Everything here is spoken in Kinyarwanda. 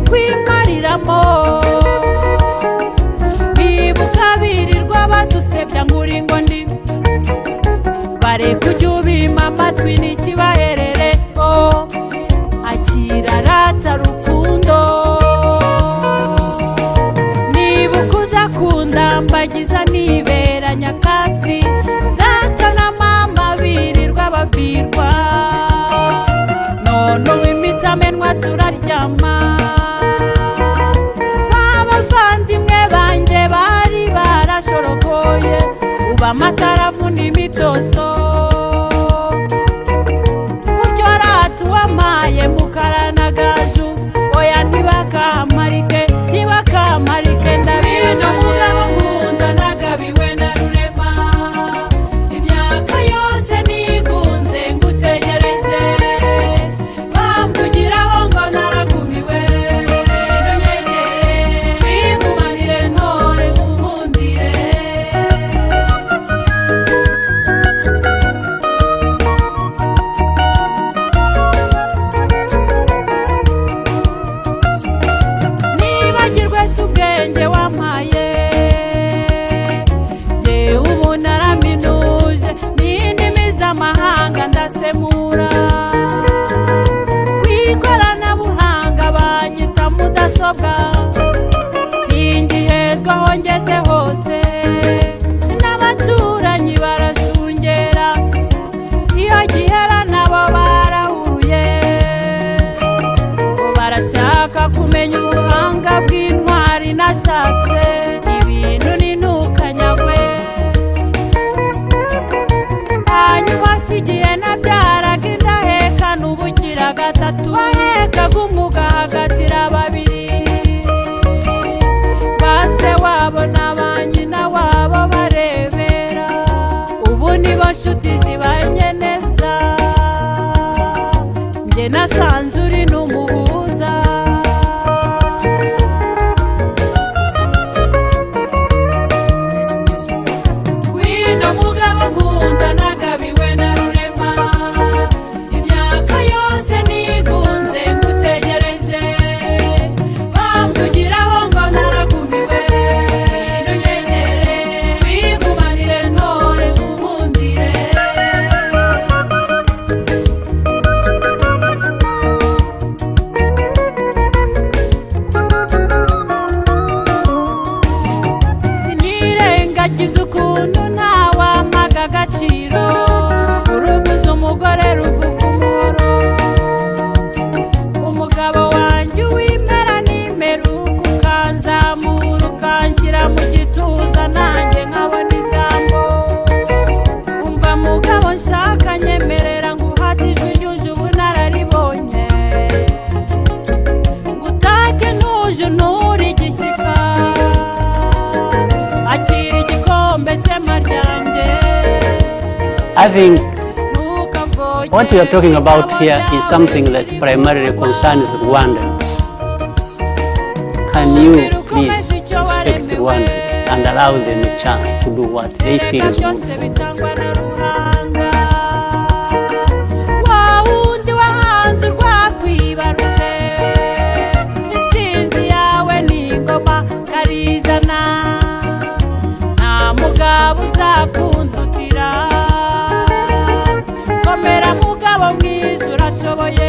kwimariramo bibuka birirwa badusebya nguri ngo ndi bare kujya ubima amatwi n'ikibaherere akira rata rukundo nibuka uza kundambagiza nibera nyakatsi data na mama birirwa bavirwa none w'imitamenwa turaryama abavandimwe banjye bari barashorogoye uba amatarafu n'imitozo buryo ratu wamaye mukara na gaju oya ntibakamarike ndabino mugabo nkunda nagabiwe na rurema imyaka yose nigunze ngutegereje bamvugiraho ngo naragumiwe bigumanire ntore unkundire nibagirwe se ubwenge wampaye jyewe ubu naraminuje n'indimi z'amahanga ndasemura kw'ikoranabuhanga banyita mudasobwa singihezwaho ngeze hose n'abaturanyi barashungera iyo gihera nabo barahuruye barashaka kumenya ubuhanga bw'intwari nashatse ibintu ninukanyagwe hanyuma sigiye nabyaraga indaheka n'ubugira gatatu bahekaga umugahagatira babiri base wabo na ba nyina wabo barebera ubu nibo nshuti zibanye neza njye nasanze uri n'umuhuza wino mugabo nkunda nagabiwe na rurema imyaka yose nigunze ngutegereje bamvugiraho ngo naragumiwe bigumanire ntore unkundire sinirengagiza ukuntu ntawamaga agaciro uruvuza umugore ruvuga umuhoro umugabo wanjye uw'impera n'imperuka ukanzamura ukanshyira mu gituza nanjye nkabona ijambo umva mugabo nshaka nyemerera nguhatije unyuje ubunararibonye ngutake ntuje unture igishyika akira igikombe shema ryanjye I think what we are talking about here is something that primarily concerns Rwandans. Can you please respect the Rwandans and allow them a chance to do what they feel is good? wawundi wahanze urwakwibarutse isinzi yawe n'ingoma karijana nta mugabo uzakundutira komera mugabo mwiza urashoboye